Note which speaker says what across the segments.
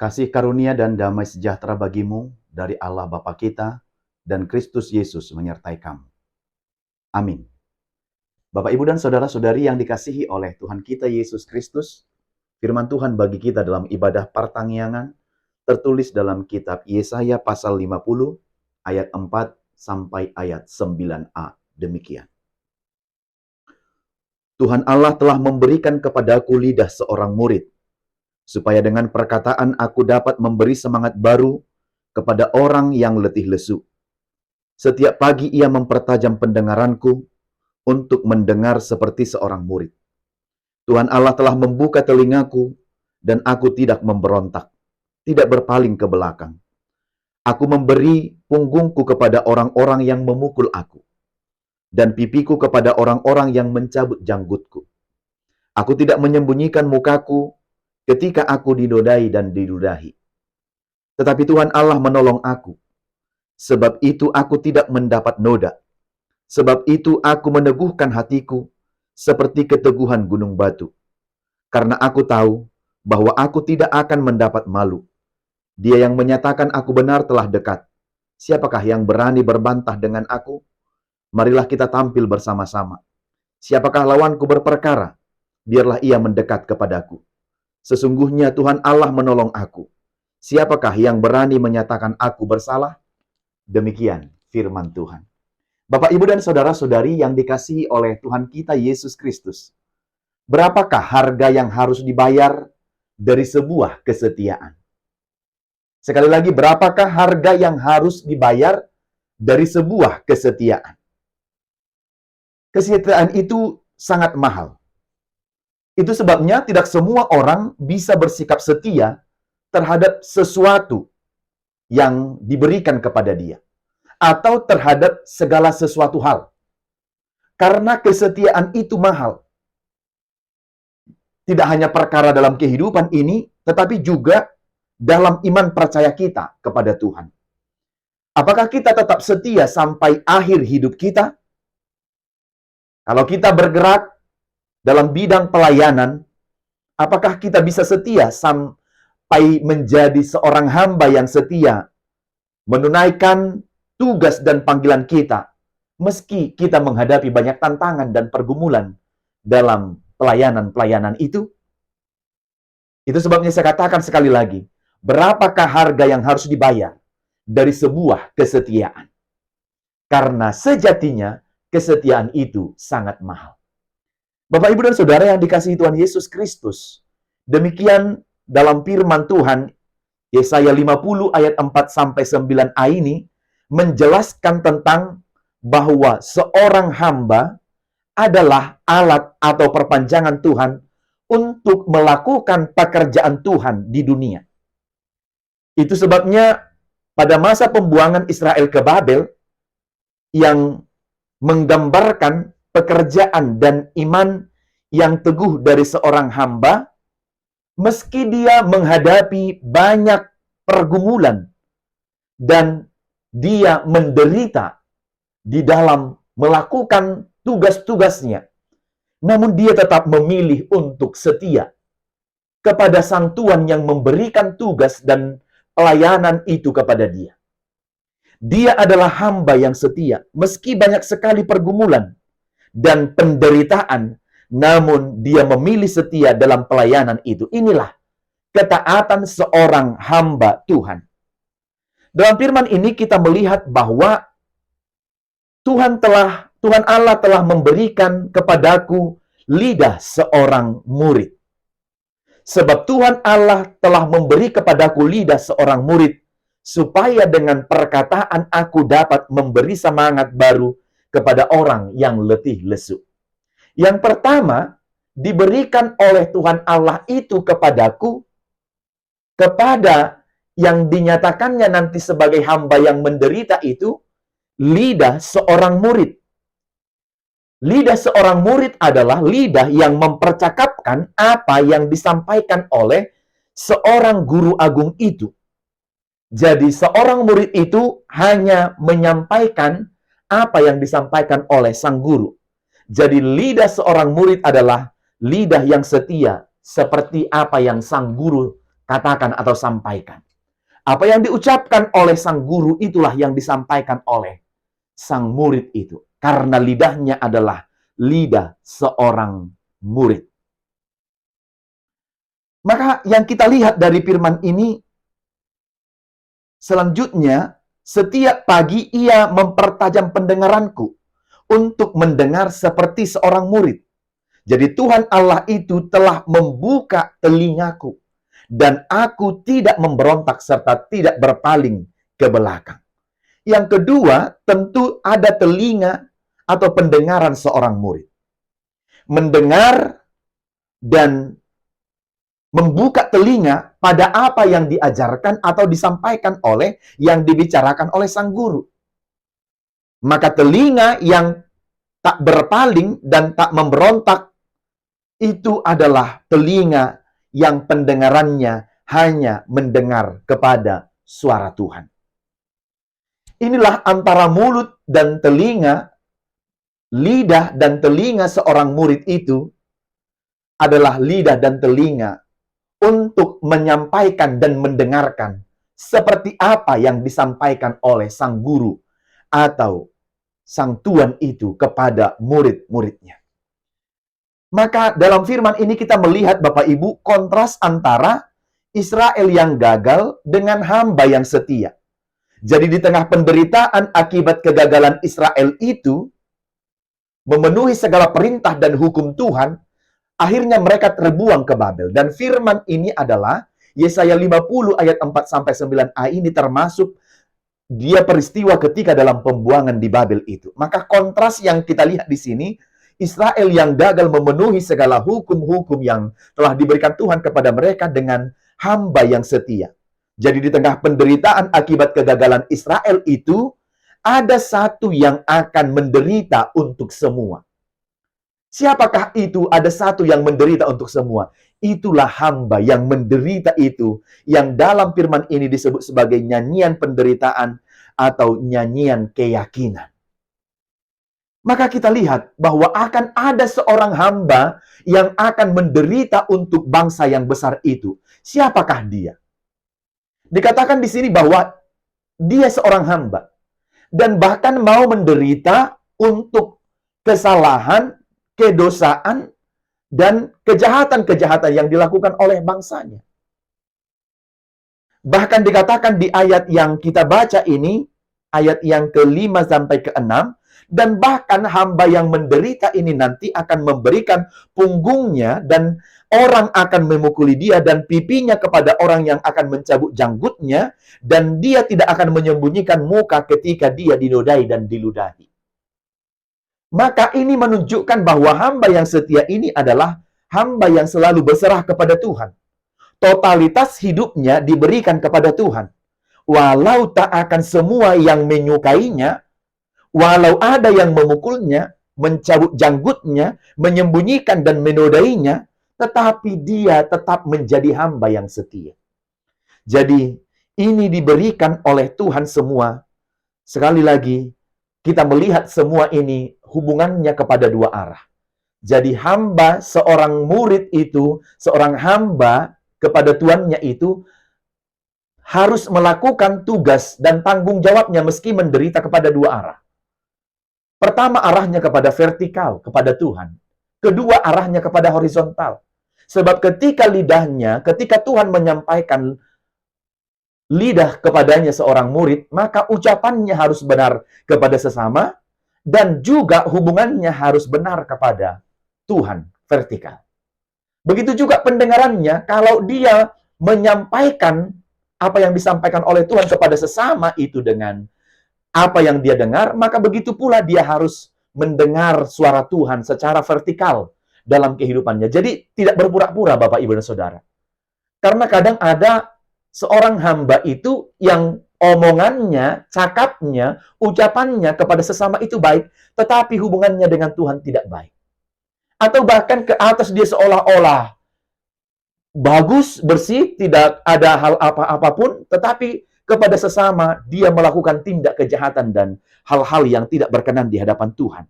Speaker 1: Kasih karunia dan damai sejahtera bagimu dari Allah Bapa kita dan Kristus Yesus menyertai kamu. Amin. Bapak, Ibu, dan saudara-saudari yang dikasihi oleh Tuhan kita Yesus Kristus, firman Tuhan bagi kita dalam ibadah pertanggiangan tertulis dalam kitab Yesaya pasal 50 ayat 4 sampai ayat 9a. Demikian. Tuhan Allah telah memberikan kepadaku lidah seorang murid, supaya dengan perkataan aku dapat memberi semangat baru kepada orang yang letih lesu. Setiap pagi ia mempertajam pendengaranku untuk mendengar seperti seorang murid. Tuhan Allah telah membuka telingaku dan aku tidak memberontak, tidak berpaling ke belakang. Aku memberi punggungku kepada orang-orang yang memukul aku, dan pipiku kepada orang-orang yang mencabut janggutku. Aku tidak menyembunyikan mukaku ketika aku dinodai dan diludahi. Tetapi Tuhan Allah menolong aku. Sebab itu aku tidak mendapat noda. Sebab itu aku meneguhkan hatiku seperti keteguhan gunung batu. Karena aku tahu bahwa aku tidak akan mendapat malu. Dia yang menyatakan aku benar telah dekat. Siapakah yang berani berbantah dengan aku? Marilah kita tampil bersama-sama. Siapakah lawanku berperkara? Biarlah ia mendekat kepadaku. Sesungguhnya Tuhan Allah menolong aku. Siapakah yang berani menyatakan aku bersalah? Demikian firman Tuhan. Bapak, Ibu, dan saudara-saudari yang dikasihi oleh Tuhan kita Yesus Kristus. Berapakah harga yang harus dibayar dari sebuah kesetiaan? Sekali lagi, berapakah harga yang harus dibayar dari sebuah kesetiaan? Kesetiaan itu sangat mahal. Itu sebabnya tidak semua orang bisa bersikap setia terhadap sesuatu yang diberikan kepada dia, atau terhadap segala sesuatu hal. Karena kesetiaan itu mahal. Tidak hanya perkara dalam kehidupan ini, tetapi juga dalam iman percaya kita kepada Tuhan. Apakah kita tetap setia sampai akhir hidup kita? Kalau kita bergerak dalam bidang pelayanan, apakah kita bisa setia sampai menjadi seorang hamba yang setia, menunaikan tugas dan panggilan kita, meski kita menghadapi banyak tantangan dan pergumulan dalam pelayanan-pelayanan itu? Itu sebabnya saya katakan sekali lagi, berapakah harga yang harus dibayar dari sebuah kesetiaan? Karena sejatinya kesetiaan itu sangat mahal. Bapak, Ibu, dan saudara yang dikasihi Tuhan Yesus Kristus, demikian dalam firman Tuhan Yesaya 50 ayat 4 sampai 9a ini menjelaskan tentang bahwa seorang hamba adalah alat atau perpanjangan Tuhan untuk melakukan pekerjaan Tuhan di dunia. Itu sebabnya pada masa pembuangan Israel ke Babel yang menggambarkan pekerjaan dan iman yang teguh dari seorang hamba, meski dia menghadapi banyak pergumulan dan dia menderita di dalam melakukan tugas-tugasnya, namun dia tetap memilih untuk setia kepada Sang Tuhan yang memberikan tugas dan pelayanan itu kepada dia. Dia adalah hamba yang setia, meski banyak sekali pergumulan dan penderitaan, namun dia memilih setia dalam pelayanan itu. Inilah ketaatan seorang hamba Tuhan. Dalam firman ini kita melihat bahwa Tuhan Allah telah memberikan kepadaku lidah seorang murid. Sebab Tuhan Allah telah memberi kepadaku lidah seorang murid, supaya dengan perkataan aku dapat memberi semangat baru kepada orang yang letih lesu. Yang pertama, diberikan oleh Tuhan Allah itu kepadaku, kepada yang dinyatakannya nanti sebagai hamba yang menderita itu, lidah seorang murid. Lidah seorang murid adalah lidah yang mempercakapkan apa yang disampaikan oleh seorang guru agung itu. Jadi seorang murid itu hanya menyampaikan apa yang disampaikan oleh sang guru. Jadi lidah seorang murid adalah lidah yang setia seperti apa yang sang guru katakan atau sampaikan. Apa yang diucapkan oleh sang guru itulah yang disampaikan oleh sang murid itu. Karena lidahnya adalah lidah seorang murid. Maka yang kita lihat dari firman ini, selanjutnya, setiap pagi ia mempertajam pendengaranku untuk mendengar seperti seorang murid. Jadi Tuhan Allah itu telah membuka telingaku, dan aku tidak memberontak serta tidak berpaling ke belakang. Yang kedua, tentu ada telinga atau pendengaran seorang murid. Mendengar dan membuka telinga pada apa yang diajarkan atau disampaikan oleh yang dibicarakan oleh sang guru. Maka telinga yang tak berpaling dan tak memberontak itu adalah telinga yang pendengarannya hanya mendengar kepada suara Tuhan. Inilah antara mulut dan telinga, lidah dan telinga seorang murid itu adalah lidah dan telinga untuk menyampaikan dan mendengarkan seperti apa yang disampaikan oleh sang guru atau sang tuan itu kepada murid-muridnya. Maka dalam firman ini kita melihat Bapak Ibu kontras antara Israel yang gagal dengan hamba yang setia. Jadi di tengah penderitaan akibat kegagalan Israel itu memenuhi segala perintah dan hukum Tuhan, akhirnya mereka terbuang ke Babel. Dan firman ini adalah Yesaya 50 ayat 4-9a ini termasuk dia peristiwa ketika dalam pembuangan di Babel itu. Maka kontras yang kita lihat di sini, Israel yang gagal memenuhi segala hukum-hukum yang telah diberikan Tuhan kepada mereka dengan hamba yang setia. Jadi di tengah penderitaan akibat kegagalan Israel itu, ada satu yang akan menderita untuk semua. Siapakah itu? Ada satu yang menderita untuk semua. Itulah hamba yang menderita itu, yang dalam firman ini disebut sebagai nyanyian penderitaan atau nyanyian keyakinan. Maka kita lihat bahwa akan ada seorang hamba yang akan menderita untuk bangsa yang besar itu. Siapakah dia? Dikatakan di sini bahwa dia seorang hamba dan bahkan mau menderita untuk kesalahan, kedosaan, dan kejahatan-kejahatan yang dilakukan oleh bangsanya. Bahkan dikatakan di ayat yang kita baca ini, ayat yang ke-5 sampai ke-6, dan bahkan hamba yang menderita ini nanti akan memberikan punggungnya dan orang akan memukuli dia dan pipinya kepada orang yang akan mencabut janggutnya, dan dia tidak akan menyembunyikan muka ketika dia dinodai dan diludahi. Maka ini menunjukkan bahwa hamba yang setia ini adalah hamba yang selalu berserah kepada Tuhan. Totalitas hidupnya diberikan kepada Tuhan. Walau tak akan semua yang menyukainya, walau ada yang memukulnya, mencabut janggutnya, menyembunyikan dan menodainya, tetapi dia tetap menjadi hamba yang setia. Jadi, ini diberikan oleh Tuhan semua. Sekali lagi, kita melihat semua ini hubungannya kepada dua arah. Jadi hamba, seorang murid itu, seorang hamba kepada tuannya itu harus melakukan tugas dan tanggung jawabnya meski menderita kepada dua arah. Pertama, arahnya kepada vertikal, kepada Tuhan. Kedua, arahnya kepada horizontal. Sebab ketika lidahnya, ketika Tuhan menyampaikan lidah kepadanya seorang murid, maka ucapannya harus benar kepada sesama, dan juga hubungannya harus benar kepada Tuhan, vertikal. Begitu juga pendengarannya, kalau dia menyampaikan apa yang disampaikan oleh Tuhan kepada sesama itu dengan apa yang dia dengar, maka begitu pula dia harus mendengar suara Tuhan secara vertikal dalam kehidupannya. Jadi tidak berpura-pura Bapak, Ibu, dan Saudara. Karena kadang ada seorang hamba itu yang omongannya, cakapnya, ucapannya kepada sesama itu baik, tetapi hubungannya dengan Tuhan tidak baik. Atau bahkan ke atas dia seolah-olah bagus, bersih, tidak ada hal apa-apapun, tetapi kepada sesama dia melakukan tindak kejahatan dan hal-hal yang tidak berkenan di hadapan Tuhan.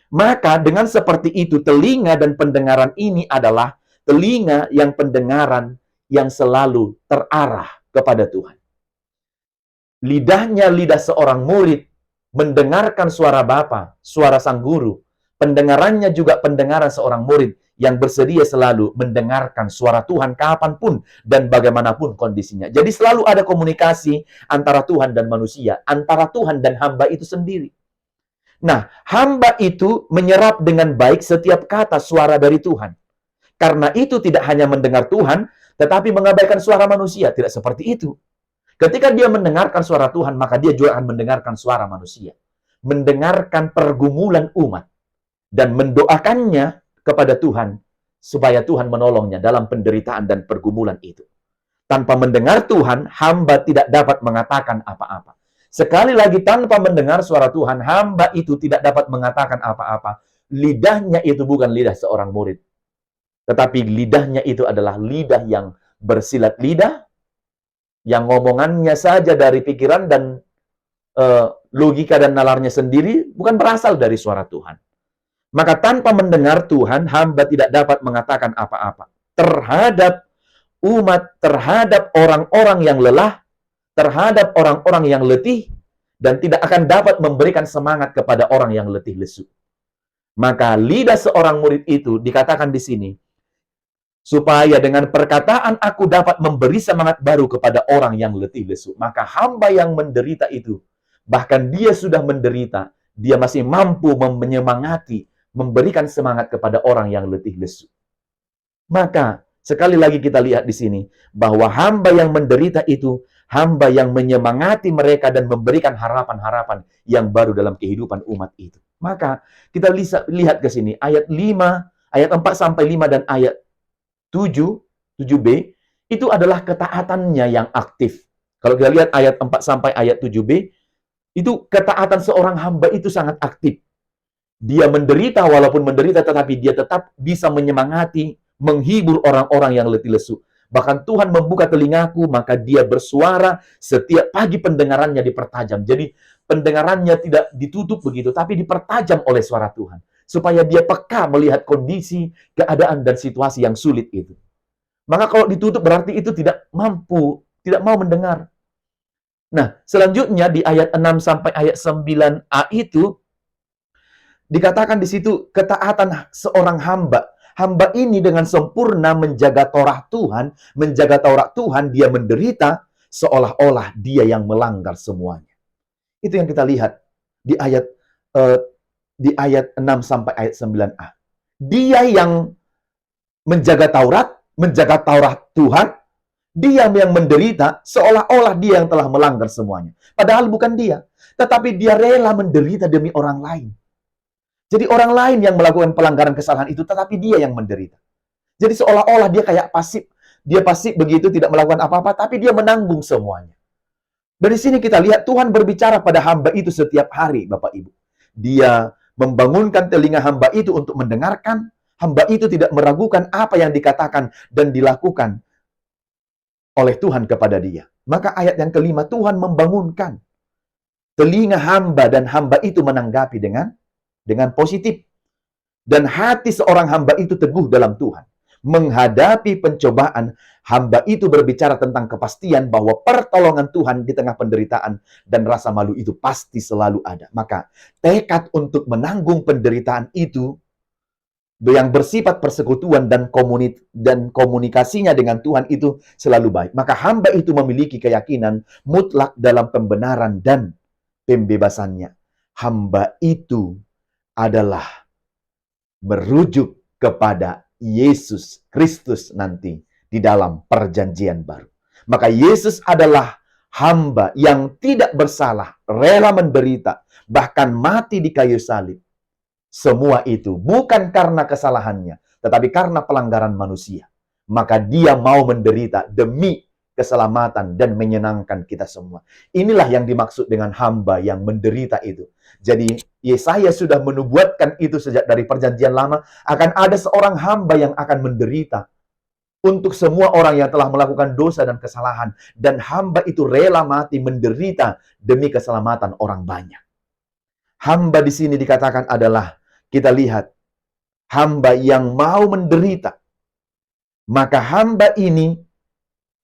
Speaker 1: Maka dengan seperti itu, telinga dan pendengaran ini adalah telinga yang pendengaran yang selalu terarah kepada Tuhan. Lidahnya lidah seorang murid mendengarkan suara Bapa, suara sang guru. Pendengarannya juga pendengaran seorang murid yang bersedia selalu mendengarkan suara Tuhan kapanpun dan bagaimanapun kondisinya. Jadi selalu ada komunikasi antara Tuhan dan manusia, antara Tuhan dan hamba itu sendiri. Nah, hamba itu menyerap dengan baik setiap kata suara dari Tuhan. Karena itu tidak hanya mendengar Tuhan, tetapi mengabaikan suara manusia. Tidak seperti itu. Ketika dia mendengarkan suara Tuhan, maka dia juga akan mendengarkan suara manusia. Mendengarkan pergumulan umat. Dan mendoakannya kepada Tuhan, supaya Tuhan menolongnya dalam penderitaan dan pergumulan itu. Tanpa mendengar Tuhan, hamba tidak dapat mengatakan apa-apa. Sekali lagi, tanpa mendengar suara Tuhan, hamba itu tidak dapat mengatakan apa-apa. Lidahnya itu bukan lidah seorang murid. Tetapi lidahnya itu adalah lidah yang bersilat lidah, yang ngomongannya saja dari pikiran dan logika dan nalarnya sendiri, bukan berasal dari suara Tuhan. Maka tanpa mendengar Tuhan, hamba tidak dapat mengatakan apa-apa. Terhadap umat, terhadap orang-orang yang lelah, terhadap orang-orang yang letih, dan tidak akan dapat memberikan semangat kepada orang yang letih lesu. Maka lidah seorang murid itu dikatakan di sini, supaya dengan perkataan aku dapat memberi semangat baru kepada orang yang letih lesu. Maka hamba yang menderita itu, bahkan dia sudah menderita, dia masih mampu menyemangati, memberikan semangat kepada orang yang letih lesu. Maka sekali lagi kita lihat di sini bahwa hamba yang menderita itu hamba yang menyemangati mereka dan memberikan harapan-harapan yang baru dalam kehidupan umat itu. Maka kita lihat ke sini ayat 5, ayat 4 sampai 5 dan ayat 7b itu adalah ketaatannya yang aktif. Kalau kita lihat ayat 4 sampai ayat 7b itu ketaatan seorang hamba itu sangat aktif. Dia menderita, walaupun menderita, tetapi dia tetap bisa menyemangati, menghibur orang-orang yang letih lesu. Bahkan Tuhan membuka telingaku, maka dia bersuara setiap pagi, pendengarannya dipertajam. Jadi pendengarannya tidak ditutup begitu, tapi dipertajam oleh suara Tuhan. Supaya dia peka melihat kondisi, keadaan, dan situasi yang sulit itu. Maka kalau ditutup berarti itu tidak mampu, tidak mau mendengar. Nah, selanjutnya di ayat 6 sampai ayat 9a itu, dikatakan di situ ketaatan seorang hamba. Hamba ini dengan sempurna menjaga Taurat Tuhan, dia menderita seolah-olah dia yang melanggar semuanya. Itu yang kita lihat di ayat 6 sampai ayat 9a. Dia yang menjaga Taurat Tuhan, dia yang menderita seolah-olah dia yang telah melanggar semuanya. Padahal bukan dia, tetapi dia rela menderita demi orang lain. Jadi orang lain yang melakukan pelanggaran kesalahan itu, tetapi dia yang menderita. Jadi seolah-olah dia kayak pasif. Dia pasif begitu, tidak melakukan apa-apa, tapi dia menanggung semuanya. Dari sini kita lihat Tuhan berbicara pada hamba itu setiap hari, Bapak Ibu. Dia membangunkan telinga hamba itu untuk mendengarkan. Hamba itu tidak meragukan apa yang dikatakan dan dilakukan oleh Tuhan kepada dia. Maka ayat yang kelima, Tuhan membangunkan telinga hamba dan hamba itu menanggapi dengan positif. Dan hati seorang hamba itu teguh dalam Tuhan. Menghadapi pencobaan, hamba itu berbicara tentang kepastian bahwa pertolongan Tuhan di tengah penderitaan dan rasa malu itu pasti selalu ada. Maka tekad untuk menanggung penderitaan itu yang bersifat persekutuan dan komunikasinya dengan Tuhan itu selalu baik. Maka hamba itu memiliki keyakinan mutlak dalam pembenaran dan pembebasannya. Hamba itu adalah merujuk kepada Yesus Kristus nanti di dalam perjanjian baru. Maka Yesus adalah hamba yang tidak bersalah, rela menderita, bahkan mati di kayu salib. Semua itu bukan karena kesalahannya, tetapi karena pelanggaran manusia. Maka dia mau menderita demi keselamatan dan menyenangkan kita semua. Inilah yang dimaksud dengan hamba yang menderita itu. Jadi Yesaya sudah menubuatkan itu sejak dari perjanjian lama, akan ada seorang hamba yang akan menderita untuk semua orang yang telah melakukan dosa dan kesalahan, dan hamba itu rela mati menderita demi keselamatan orang banyak. Hamba di sini dikatakan adalah, kita lihat, hamba yang mau menderita. Maka hamba ini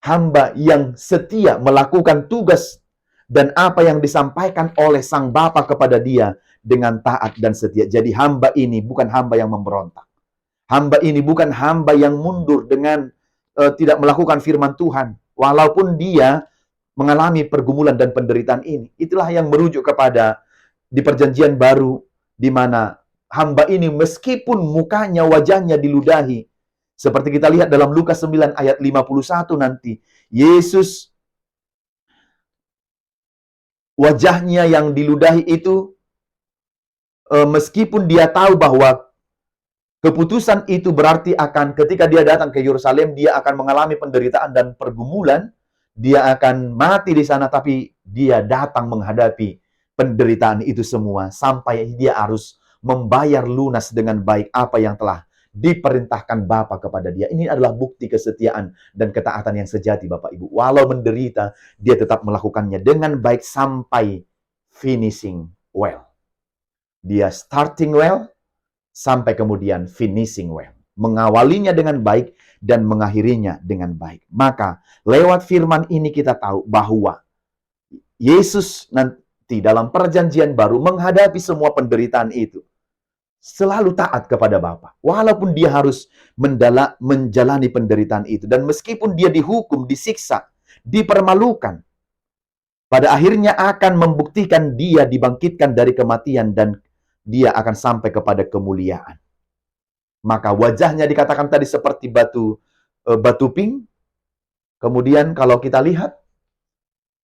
Speaker 1: hamba yang setia melakukan tugas dan apa yang disampaikan oleh Sang Bapa kepada dia dengan taat dan setia. Jadi hamba ini bukan hamba yang memberontak. Hamba ini bukan hamba yang mundur dengan tidak melakukan firman Tuhan. Walaupun dia mengalami pergumulan dan penderitaan ini. Itulah yang merujuk kepada di perjanjian baru, di mana hamba ini meskipun mukanya, wajahnya diludahi, seperti kita lihat dalam Lukas 9 ayat 51 nanti, Yesus wajahnya yang diludahi itu, meskipun dia tahu bahwa keputusan itu berarti akan ketika dia datang ke Yerusalem, dia akan mengalami penderitaan dan pergumulan, dia akan mati di sana, tapi dia datang menghadapi penderitaan itu semua sampai dia harus membayar lunas dengan baik apa yang telah diperintahkan Bapa kepada dia. Ini adalah bukti kesetiaan dan ketaatan yang sejati, Bapak Ibu. Walau menderita, dia tetap melakukannya dengan baik sampai finishing well. Dia starting well sampai kemudian finishing well. Mengawalinya dengan baik dan mengakhirinya dengan baik. Maka lewat firman ini kita tahu bahwa Yesus nanti dalam perjanjian baru menghadapi semua penderitaan itu selalu taat kepada Bapa. Walaupun dia harus menjalani penderitaan itu. Dan meskipun dia dihukum, disiksa, dipermalukan, pada akhirnya akan membuktikan dia dibangkitkan dari kematian dan dia akan sampai kepada kemuliaan. Maka wajahnya dikatakan tadi seperti batu pink. Kemudian kalau kita lihat,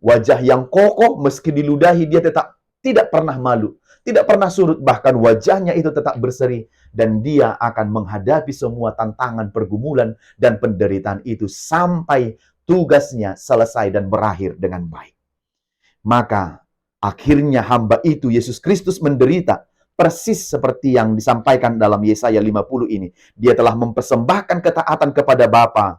Speaker 1: wajah yang kokoh, meski diludahi, dia tetap tidak pernah malu, tidak pernah surut, bahkan wajahnya itu tetap berseri, dan dia akan menghadapi semua tantangan, pergumulan, dan penderitaan itu sampai tugasnya selesai dan berakhir dengan baik. Maka akhirnya hamba itu, Yesus Kristus, menderita persis seperti yang disampaikan dalam Yesaya 50 ini. Dia telah mempersembahkan ketaatan kepada Bapa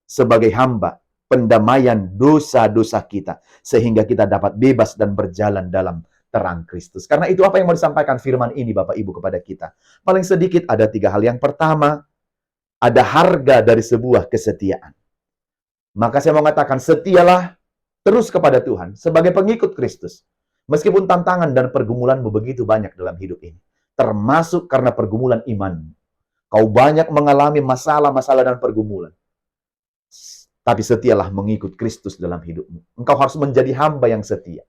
Speaker 1: sebagai hamba, pendamaian dosa-dosa kita, sehingga kita dapat bebas dan berjalan dalam terang Kristus. Karena itu apa yang mau disampaikan firman ini, Bapak Ibu, kepada kita? Paling sedikit ada 3 hal. Yang pertama, ada harga dari sebuah kesetiaan. Maka saya mau mengatakan, setialah terus kepada Tuhan sebagai pengikut Kristus. Meskipun tantangan dan pergumulanmu begitu banyak dalam hidup ini, termasuk karena pergumulan imanmu. Kau banyak mengalami masalah-masalah dan pergumulan. Tapi setialah mengikut Kristus dalam hidupmu. Engkau harus menjadi hamba yang setia,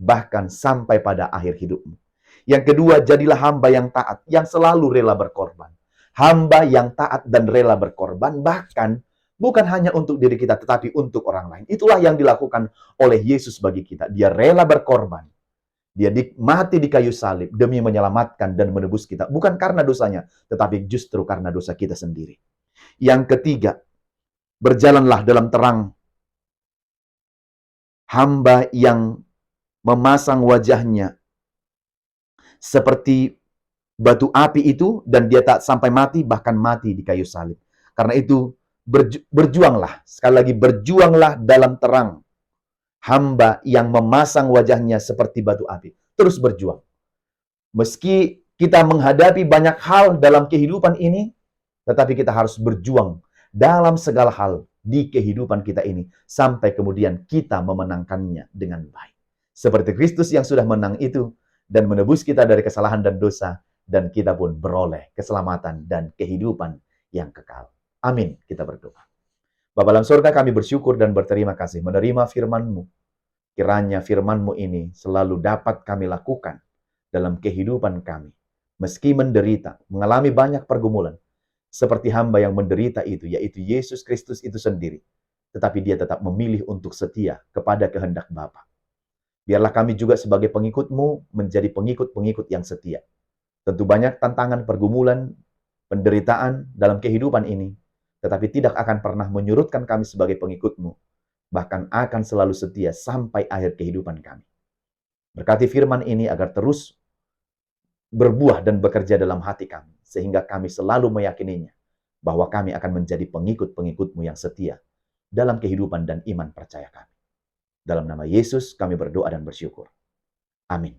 Speaker 1: bahkan sampai pada akhir hidupmu. Yang kedua, jadilah hamba yang taat, yang selalu rela berkorban. Hamba yang taat dan rela berkorban, bahkan bukan hanya untuk diri kita, tetapi untuk orang lain. Itulah yang dilakukan oleh Yesus bagi kita. Dia rela berkorban. Dia mati di kayu salib demi menyelamatkan dan menebus kita. Bukan karena dosanya, tetapi justru karena dosa kita sendiri. Yang ketiga, berjalanlah dalam terang. Hamba yang memasang wajahnya seperti batu api itu, dan dia tak sampai mati, bahkan mati di kayu salib. Karena itu, berjuanglah. Sekali lagi, berjuanglah dalam terang. Hamba yang memasang wajahnya seperti batu api. Terus berjuang. Meski kita menghadapi banyak hal dalam kehidupan ini, tetapi kita harus berjuang dalam segala hal di kehidupan kita ini, sampai kemudian kita memenangkannya dengan baik. Seperti Kristus yang sudah menang itu, dan menebus kita dari kesalahan dan dosa, dan kita pun beroleh keselamatan dan kehidupan yang kekal. Amin. Kita berdoa. Bapa dalam surga, kami bersyukur dan berterima kasih menerima firman-Mu. Kiranya firman-Mu ini selalu dapat kami lakukan dalam kehidupan kami. Meski menderita, mengalami banyak pergumulan, seperti hamba yang menderita itu, yaitu Yesus Kristus itu sendiri. Tetapi dia tetap memilih untuk setia kepada kehendak Bapa. Biarlah kami juga sebagai pengikut-Mu menjadi pengikut-pengikut yang setia. Tentu banyak tantangan, pergumulan, penderitaan dalam kehidupan ini, tetapi tidak akan pernah menyurutkan kami sebagai pengikut-Mu, bahkan akan selalu setia sampai akhir kehidupan kami. Berkati firman ini agar terus berbuah dan bekerja dalam hati kami, sehingga kami selalu meyakininya, bahwa kami akan menjadi pengikut-pengikut-Mu yang setia dalam kehidupan dan iman percaya kami. Dalam nama Yesus kami berdoa dan bersyukur. Amin.